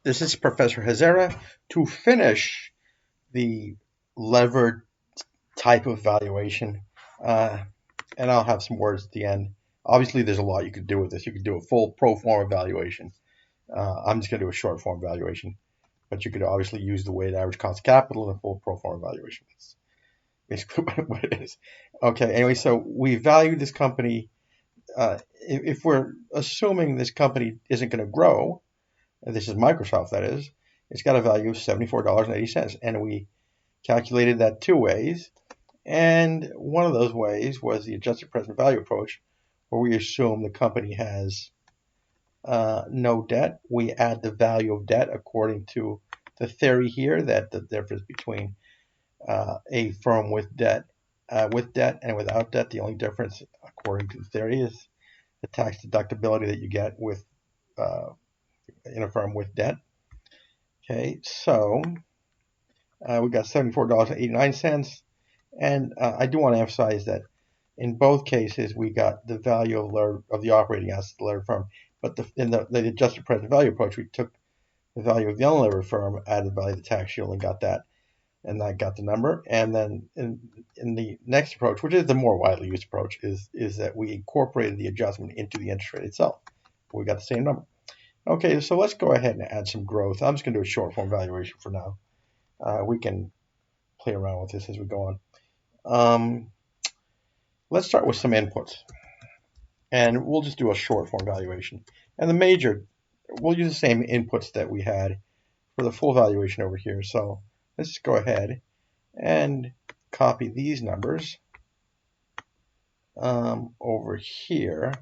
This is Professor Hazara to finish the levered type of valuation, and I'll have some words at the end. Obviously, there's a lot you could do with this. You could do a full pro forma valuation. I'm just going to do a short form valuation, but you could obviously use the weighted average cost of capital in a full pro forma valuation. That's basically what it is. Okay, anyway, so we value this company. If we're assuming this company isn't going to grow, and this is Microsoft, that is, it's got a value of $74.80. And we calculated that two ways. And one of those ways was the adjusted present value approach, where we assume the company has no debt. We add the value of debt according to the theory here that the difference between a firm with debt and without debt, the only difference according to the theory is the tax deductibility that you get with in a firm with debt. Okay, so we got $74.89, and I do want to emphasize that in both cases we got the value of the operating assets of the levered firm, but in the adjusted present value approach, we took the value of the unlevered firm, added the value of the tax shield, and got that, and that got the number. And then in the next approach, which is the more widely used approach, is that we incorporated the adjustment into the interest rate itself. We got the same number. Okay, so let's go ahead and add some growth. I'm just going to do a short form valuation for now. We can play around with this as we go on. Let's start with some inputs, and we'll just do a short form valuation. And the major, we'll use the same inputs that we had for the full valuation over here. So let's just go ahead and copy these numbers over here,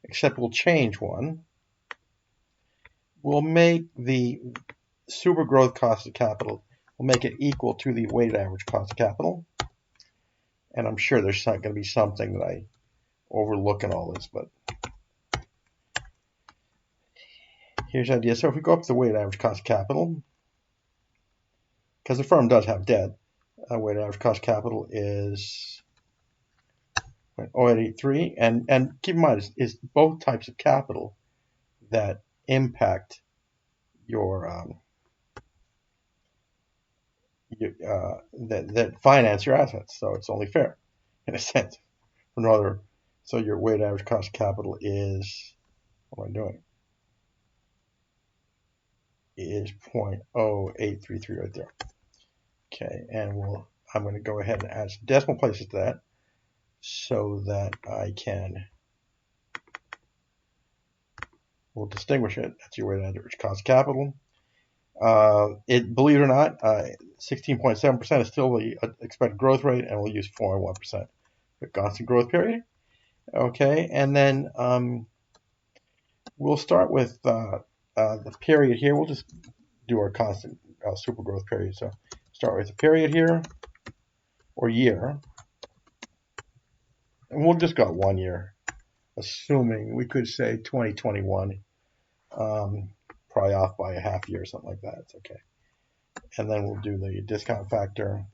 except we'll change one. We'll make the super growth cost of capital, we'll make it equal to the weighted average cost of capital. And I'm sure there's not going to be something that I overlook in all this, but here's the idea. So if we go up to the weighted average cost of capital, because the firm does have debt, weighted average cost of capital is 0.0883, and keep in mind it's both types of capital that impact your that finance your assets. So it's only fair in a sense. So your weighted average cost of capital is, what am I doing? Is 0.0833 right there. Okay, and I'm going to go ahead and add some decimal places to that so that we'll distinguish it. That's your weighted average cost of capital. Believe it or not, 16.7% is still the expected growth rate, and we'll use 4.1%. The constant growth period. Okay, and then we'll start with the period here. We'll just do our constant super growth period. So start with the period here, or year, and we'll just go 1 year, assuming we could say 2021, probably off by a half year or something like that. It's okay. And then we'll do the discount factor.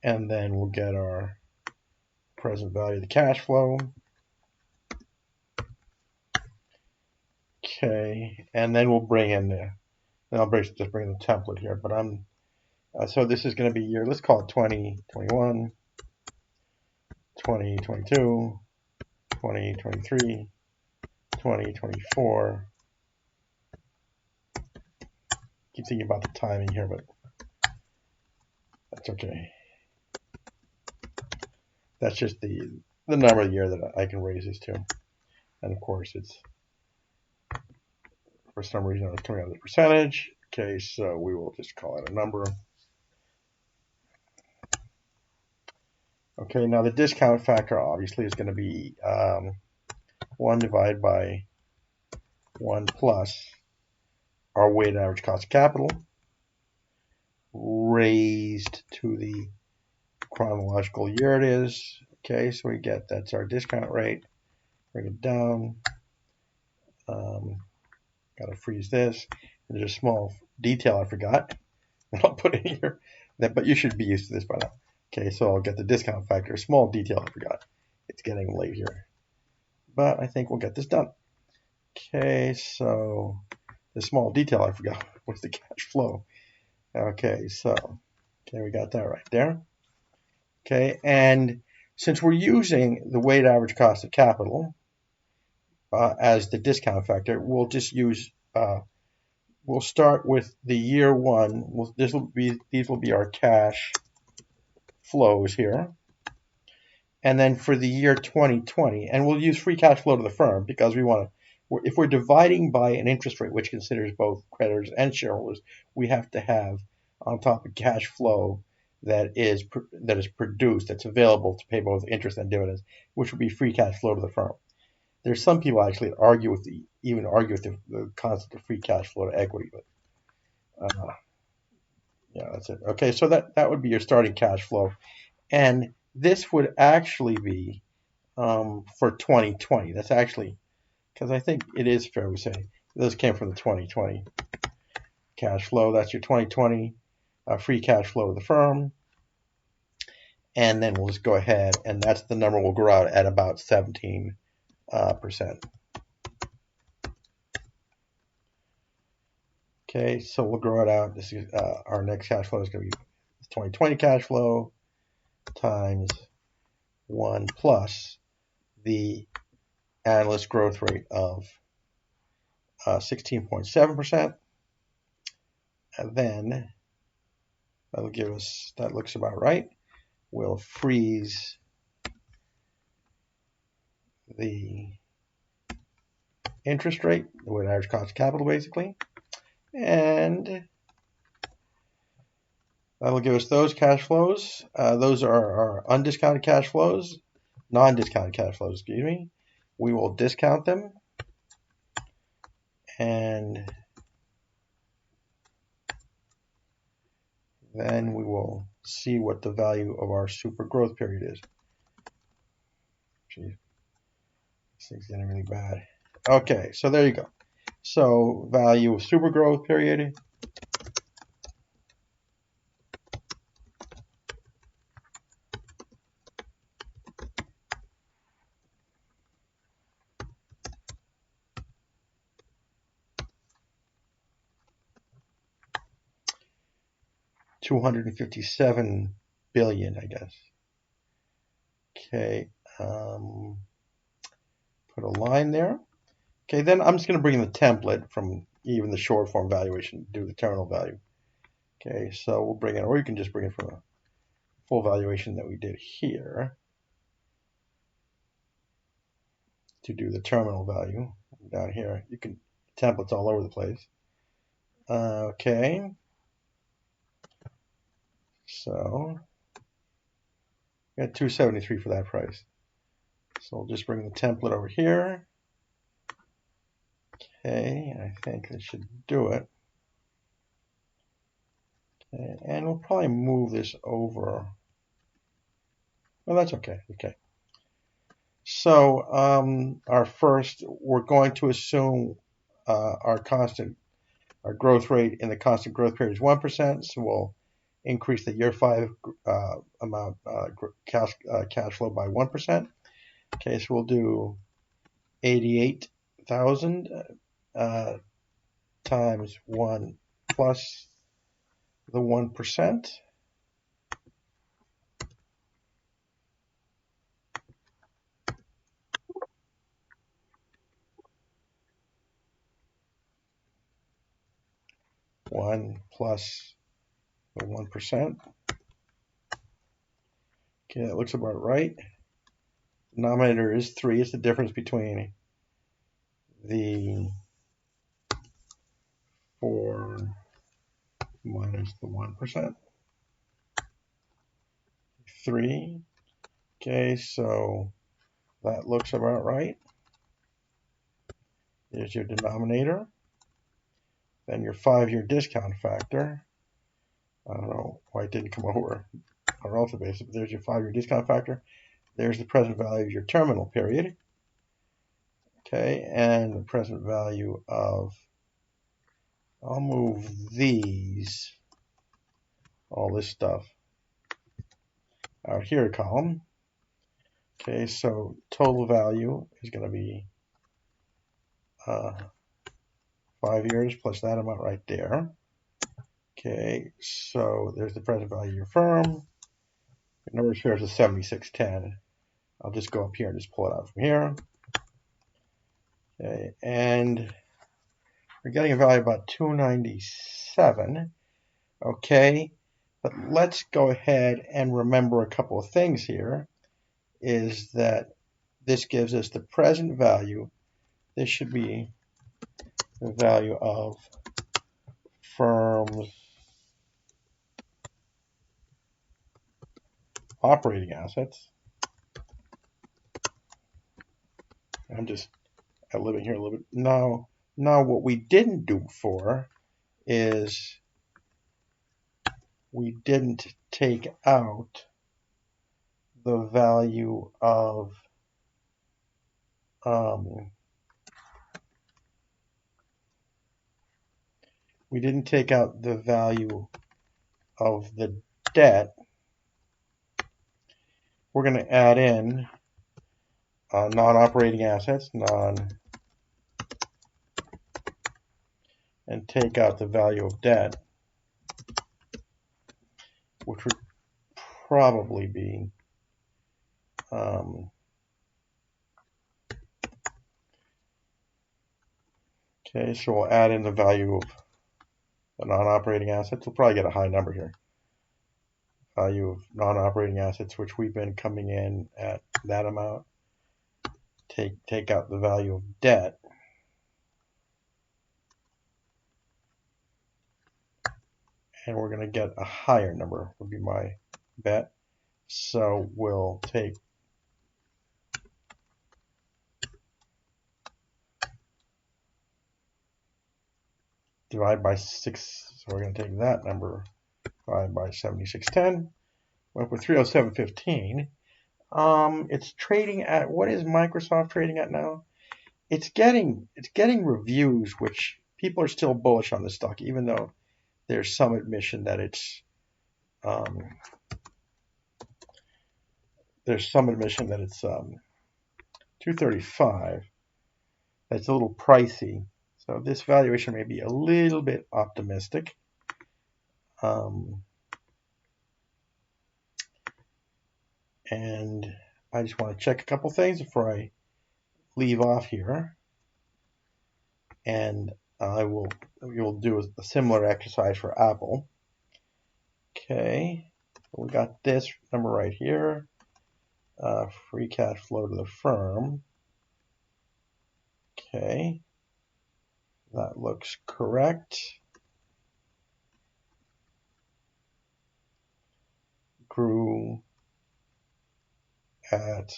And then we'll get our present value of the cash flow. Okay, and then we'll bring in then I'll just bring in the template here, but so this is going to be year, let's call it 2021, 2022, 2023, 2024. Keep thinking about the timing here, but that's okay. That's just the number of the year that I can raise this to. And of course, it's, for some reason, it's coming out of the percentage. Okay, so we will just call it a number. Okay, now the discount factor obviously is going to be 1 divided by 1 plus our weighted average cost of capital raised to the chronological year it is. Okay, so we get, that's our discount rate. Bring it down. Got to freeze this. There's a small detail I forgot. I'll put it here, but you should be used to this by now. Okay, so I'll get the discount factor. Small detail I forgot. It's getting late here, but I think we'll get this done. Okay, so the small detail I forgot was the cash flow. Okay, so we got that right there. Okay, and since we're using the weighted average cost of capital as the discount factor, we'll just use we'll start with the year one. These will be our cash flows here. And then for the year 2020, and we'll use free cash flow to the firm because we want to, if we're dividing by an interest rate which considers both creditors and shareholders, we have to have on top of cash flow that is produced, that's available to pay both interest and dividends, which would be free cash flow to the firm. There's some people actually argue with the concept of free cash flow to equity, but yeah, that's it. Okay, so that would be your starting cash flow, and this would actually be for 2020. That's actually, because I think it is fair to say this came from the 2020 cash flow. That's your 2020 free cash flow of the firm. And then we'll just go ahead, and that's the number we'll grow out at about 17%. Okay, so we'll grow it out. This is our next cash flow is going to be 2020 cash flow times 1 plus the analyst growth rate of 16.7%. And then that'll give us, that looks about right. We'll freeze the interest rate, the weighted average cost of capital, basically. And that'll give us those cash flows. Those are our undiscounted cash flows, non-discounted cash flows, excuse me. We will discount them. And then we will see what the value of our super growth period is. Jeez, this thing's getting really bad. Okay, so there you go. So value of super growth period. $257 billion, I guess. Okay, put a line there. Okay, then I'm just going to bring in the template from even the short form valuation, do the terminal value. Okay, so we'll bring in, or you can just bring it from a full valuation that we did here to do the terminal value down here. You can, templates all over the place. Okay, so we got 273 for that price. So we'll just bring the template over here. Okay, I think that should do it. Okay, and we'll probably move this over. Well, that's okay. Okay. So our first, we're going to assume our growth rate in the constant growth period is 1%. So we'll increase the year 5 amount cash flow by 1%. Okay, so we'll do 88,000 times 1 plus the 1%. One plus the 1%. Okay, that looks about right. Denominator is 3. It's the difference between the 4 minus the 1%. 3. Okay, so that looks about right. There's your denominator. Then your 5-year discount factor. I don't know why it didn't come over a relative basis, but there's your 5-year discount factor. There's the present value of your terminal period. Okay, and the present value of, I'll move these, all this stuff, out here column. Okay, so total value is going to be 5 years plus that amount right there. Okay, so there's the present value of your firm. The number of shares is 7610. I'll just go up here and just pull it out from here. Okay, and we're getting a value of about 297. Okay, but let's go ahead and remember a couple of things here. Is that this gives us the present value. This should be the value of firm's operating assets. I'm just living here a little bit. Now what we didn't do before is we didn't take out the value of we didn't take out the value of the debt. We're going to add in non-operating assets, and take out the value of debt, which would probably be okay, so we'll add in the value of the non-operating assets. We'll probably get a high number here. Value of non-operating assets, which we've been coming in at that amount. Take out the value of debt. And we're going to get a higher number, would be my bet. So we'll take divide by 6. So we're going to take that number, divide by 7610. Went with 307.15. It's trading at, what is Microsoft trading at now? It's getting reviews, which people are still bullish on the stock, even though there's some admission that it's 235. That's a little pricey. So this valuation may be a little bit optimistic. And I just want to check a couple things before I leave off here. And we'll do a similar exercise for Apple. Okay, so we got this number right here. Free cash flow to the firm. Okay, that looks correct. Grew at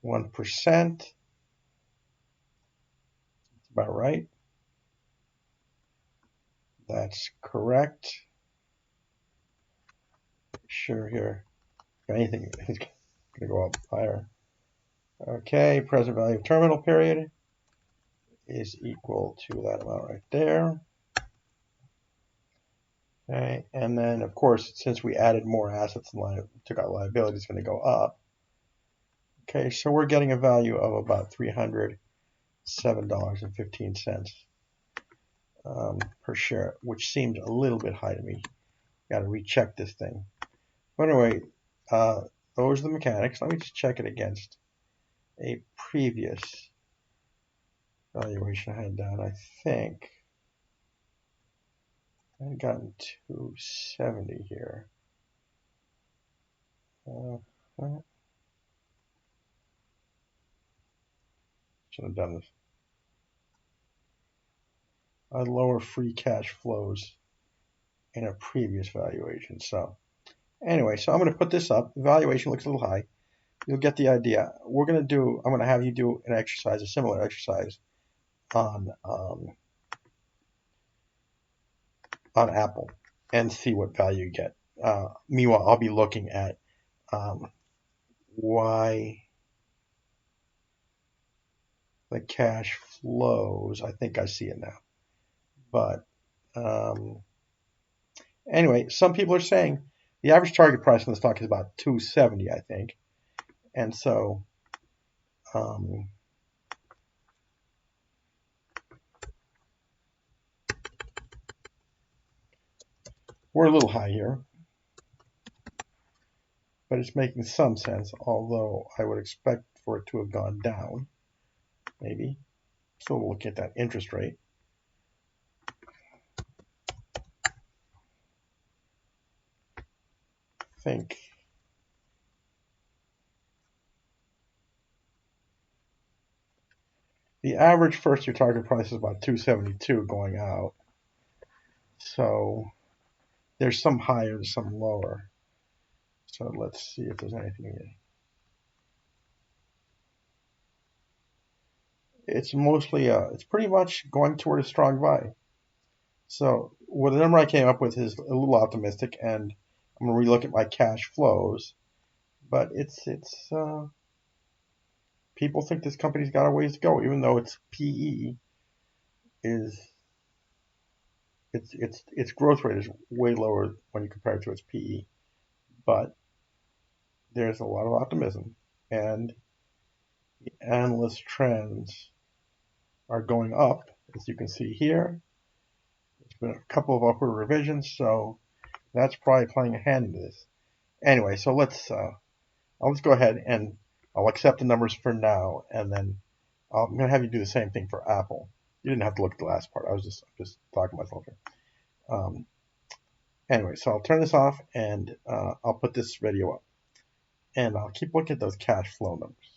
1%. That's about right. That's correct. Sure here. If anything, it's going to go up higher. Okay, present value of terminal period is equal to that amount right there. Okay, and then of course, since we added more assets and took out liabilities, it's going to go up. Okay, so we're getting a value of about $307.15 per share, which seemed a little bit high to me. Got to recheck this thing. But anyway, those are the mechanics. Let me just check it against a previous valuation I had done. I think I had gotten 270 here. Should have done this. I had lower free cash flows in a previous valuation. So anyway, so I'm going to put this up. The valuation looks a little high. You'll get the idea. I'm going to have you do an exercise, a similar exercise on Apple and see what value you get. Meanwhile, I'll be looking at why the cash flows. I think I see it now. But anyway, some people are saying the average target price on the stock is about 270, I think. And so We're a little high here, but it's making some sense, although I would expect for it to have gone down, maybe. So we'll look at that interest rate. I think the average first-year target price is about 272 going out. So there's some higher, some lower. So let's see if there's anything here. It's mostly, it's pretty much going toward a strong buy. So well, the number I came up with is a little optimistic, and I'm gonna relook at my cash flows. But people think this company's got a ways to go, even though its PE is its growth rate is way lower when you compare it to its PE. But there's a lot of optimism, and the analyst trends are going up, as you can see here. There's been a couple of upward revisions, so that's probably playing a hand into this. Anyway, so I'll just go ahead and I'll accept the numbers for now, and then I'm going to have you do the same thing for Apple. You didn't have to look at the last part. I was just talking to myself here. Anyway, so I'll turn this off, and I'll put this video up. And I'll keep looking at those cash flow numbers.